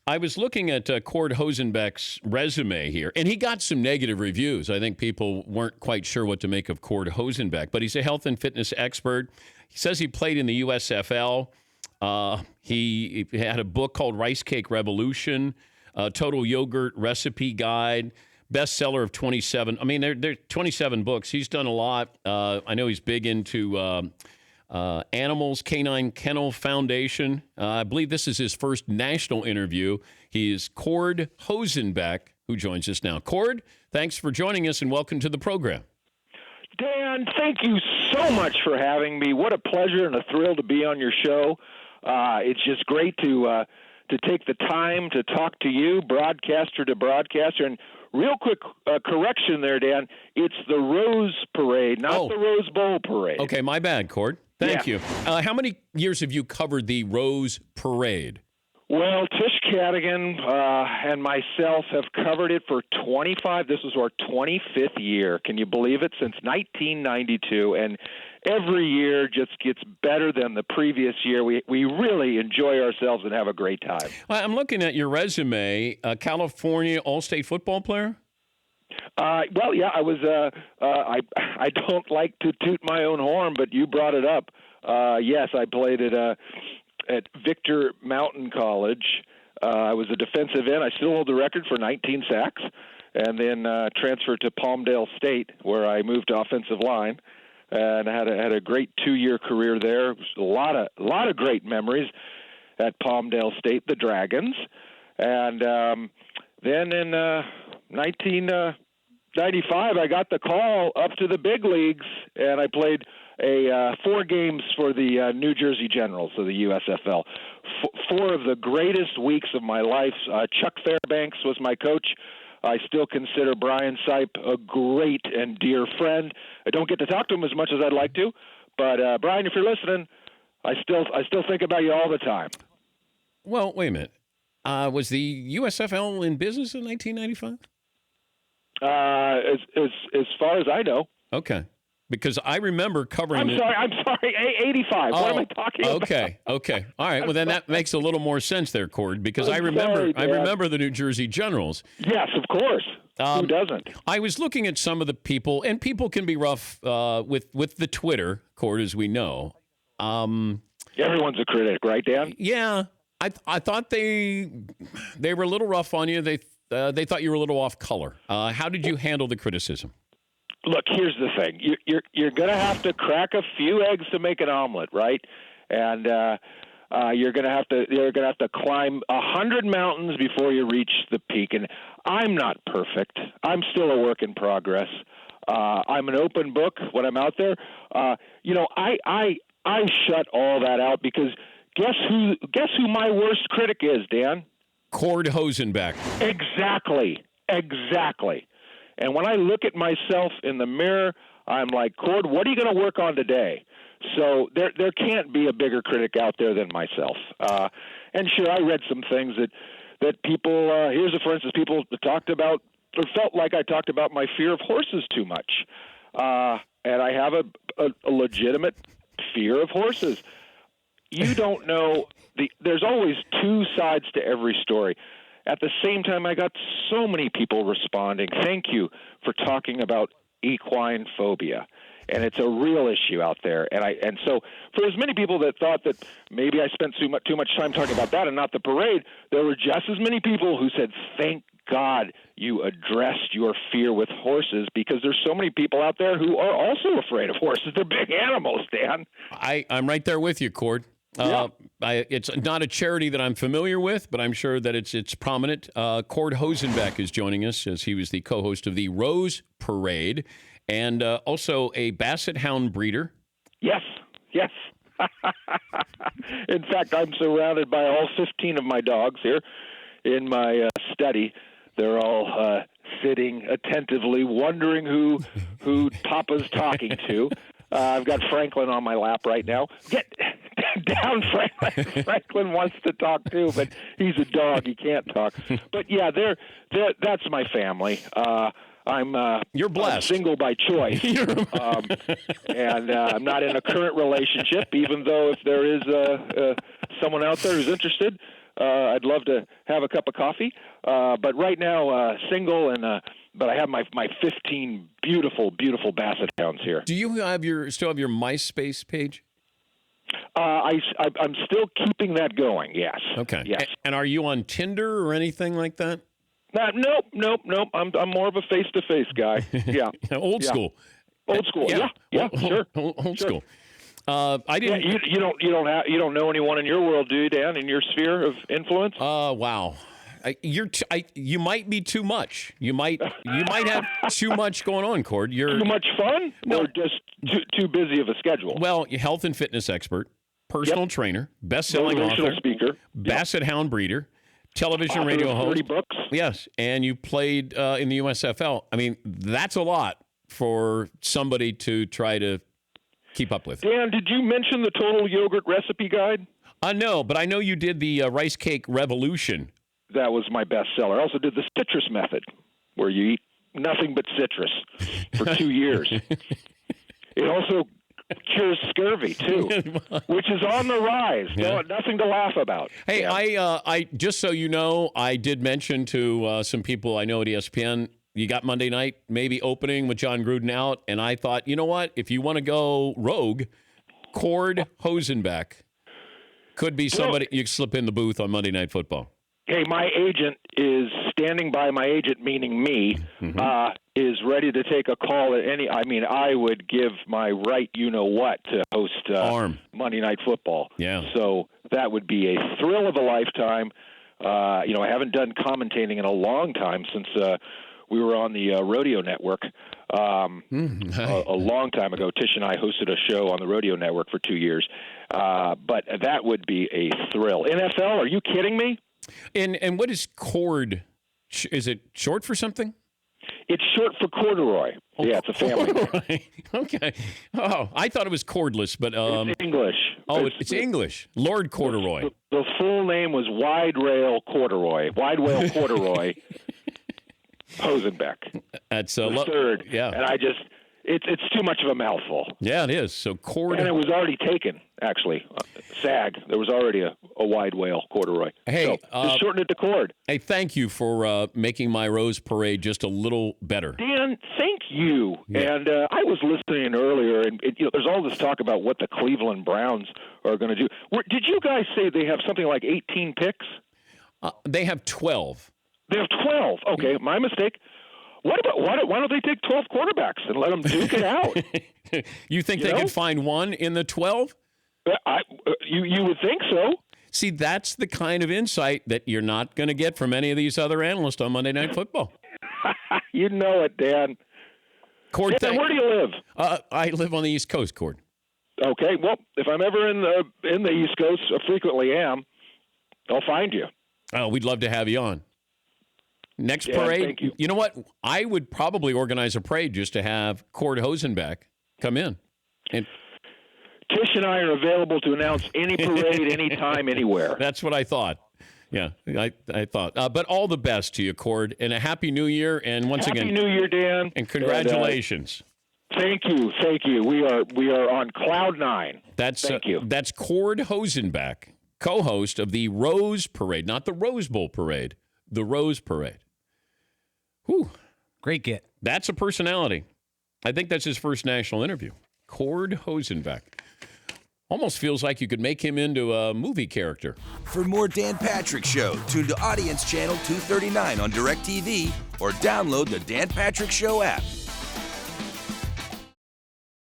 I was looking at Cord Hosenbeck's resume here, and he got some negative reviews. I think people weren't quite sure what to make of Cord Hosenbeck, but he's a health and fitness expert. He says he played in the USFL. He had a book called Rice Cake Revolution, Total Yogurt Recipe Guide, bestseller of 27. I mean, they're 27 books. He's done a lot. I know he's big into Animals, Canine Kennel Foundation. I believe this is his first national interview. He is Cord Hosenbeck, who joins us now. Cord, thanks for joining us and welcome to the program. Dan, thank you so much for having me. What a pleasure and a thrill to be on your show. It's just great to take the time to talk to you, broadcaster to broadcaster. And real quick correction there, Dan. It's the Rose Parade, not the Rose Bowl Parade. Okay, my bad, Cord. Thank you. How many years have you covered the Rose Parade? Well, Tish Cadigan and myself have covered it for 25. This is our 25th year. Can you believe it? Since 1992. And every year just gets better than the previous year. We really enjoy ourselves and have a great time. I'm looking at your resume. California All-State football player? Well, yeah, I was. I don't like to toot my own horn, but you brought it up. Yes, I played at Victor Mountain College. I was a defensive end. I still hold the record for 19 sacks, and then transferred to Palmdale State, where I moved to offensive line, and I had a great 2-year career there. A lot of great memories at Palmdale State, the Dragons, and then in 1995, I got the call up to the big leagues, and I played 4 games for the New Jersey Generals of the USFL. 4 of the greatest weeks of my life. Chuck Fairbanks was my coach. I still consider Brian Sipe a great and dear friend. I don't get to talk to him as much as I'd like to, but Brian, if you're listening, I still think about you all the time. Well, wait a minute. Was the USFL in business in 1995? As far as I know. Okay. Because I remember covering I'm sorry, 85. What am I talking about? Okay. All right. Well, then that makes a little more sense there, Cord, because I remember the New Jersey Generals. Yes, of course. Who doesn't? I was looking at some of the people, and people can be rough with the Twitter, Cord, as we know. Everyone's a critic, right, Dan? Yeah. I thought they were a little rough on you. They thought you were a little off color. How did you handle the criticism? Look, here's the thing: you're going to have to crack a few eggs to make an omelet, right? And you're going to have to climb 100 mountains before you reach the peak. And I'm not perfect. I'm still a work in progress. I'm an open book when I'm out there. I shut all that out because guess who my worst critic is, Dan? Cord Hosenbeck. Exactly. And when I look at myself in the mirror, I'm like, Cord, what are you going to work on today? So there can't be a bigger critic out there than myself. And sure, I read some things that people, for instance, people talked about or felt like I talked about my fear of horses too much. And I have a legitimate fear of horses. You don't know, there's always 2 sides to every story. At the same time, I got so many people responding. Thank you for talking about equine phobia. And it's a real issue out there. And so for as many people that thought that maybe I spent too much time talking about that and not the parade, there were just as many people who said, thank God you addressed your fear with horses, because there's so many people out there who are also afraid of horses. They're big animals, Dan. I'm right there with you, Cord. Yeah. It's not a charity that I'm familiar with, but I'm sure that it's prominent. Cord Hosenbeck is joining us, as he was the co-host of the Rose Parade, and also a Basset Hound breeder. Yes. In fact, I'm surrounded by all 15 of my dogs here in my study. They're all sitting attentively, wondering who Papa's talking to. I've got Franklin on my lap right now. Get down, Franklin. Franklin wants to talk too, but he's a dog. He can't talk. But yeah, that's my family. You're blessed. I'm single by choice, and I'm not in a current relationship. Even though if there is someone out there who's interested, I'd love to have a cup of coffee. But right now, single, but I have my 15 beautiful, beautiful Basset Hounds here. Do you still have your MySpace page? I'm still keeping that going. Yes. Okay. Yes. And are you on Tinder or anything like that? Nope. I'm more of a face-to-face guy. Yeah. Old school. Old school. Yeah. Sure. Old school. I didn't. Yeah, you don't know anyone in your world, do you, Dan? In your sphere of influence? Wow. You might be too much. You might have too much going on, Cord. You're too much fun, No. or just too busy of a schedule? Well, health and fitness expert, personal trainer, best-selling Motivational author, speaker, Basset Hound breeder, television author radio of host. 30 books. Yes, and you played in the USFL. I mean, that's a lot for somebody to try to keep up with. Dan, did you mention the Total Yogurt Recipe Guide? No, but I know you did the rice cake revolution. That was my bestseller. I also did the citrus method, where you eat nothing but citrus for 2 years. It also cures scurvy too, which is on the rise. Yeah. Nothing to laugh about. Hey, Yeah. I just so you know, I did mention to some people I know at ESPN, you got Monday night maybe opening with John Gruden out, and I thought, you know what? If you want to go rogue, Cord Hosenbeck could be somebody you slip in the booth on Monday Night Football. Hey, my agent is standing by. My agent, meaning me, is ready to take a call at any. I mean, I would give my right, what, to host Arm. Monday Night Football. Yeah. So that would be a thrill of a lifetime. I haven't done commentating in a long time since we were on the Rodeo Network. A long time ago, Tish and I hosted a show on the Rodeo Network for 2 years. But that would be a thrill. NFL? Are you kidding me? And what is Cord? Is it short for something? It's short for corduroy. Yeah, it's a family name. Corduroy. Okay. Oh, I thought it was cordless, but It's English. it's English. Lord Corduroy. The full name was Wide Whale Corduroy. Hosenbeck. That's The third. Yeah. And it's too much of a mouthful. Yeah, it is. So Cord. And it was already taken, actually. SAG. There was already a wide whale corduroy. Hey, so just shorten it to cord. Hey, thank you for making my Rose Parade just a little better. Dan, thank you. Yeah. And I was listening earlier, and there's all this talk about what the Cleveland Browns are going to do. Did you guys say they have something like 18 picks? They have 12. They have 12. Okay, my mistake. Why don't they take 12 quarterbacks and let them duke it out? You think they could find one in the 12? You would think so. See, that's the kind of insight that you're not going to get from any of these other analysts on Monday Night Football. You know it, Dan. Cord, Dan, where do you live? I live on the East Coast, Cord. Okay, well, if I'm ever in the East Coast, I frequently am, I'll find you. Oh, we'd love to have you on. Next Dan, parade, thank you. You know what? I would probably organize a parade just to have Cord Hosenbeck come in. And Tish and I are available to announce any parade, anytime, anywhere. that's what I thought. Yeah, I thought. But all the best to you, Cord, and a Happy New Year. And once Happy again, New Year, Dan. and congratulations. Thank you. We are on cloud nine. Thank you. That's Cord Hosenbeck, co-host of the Rose Parade, not the Rose Bowl Parade, the Rose Parade. Whew. Great get. That's a personality. I think that's his first national interview. Cord Hosenbeck. Almost feels like you could make him into a movie character. For more Dan Patrick Show, tune to Audience Channel 239 on DirecTV or download the Dan Patrick Show app.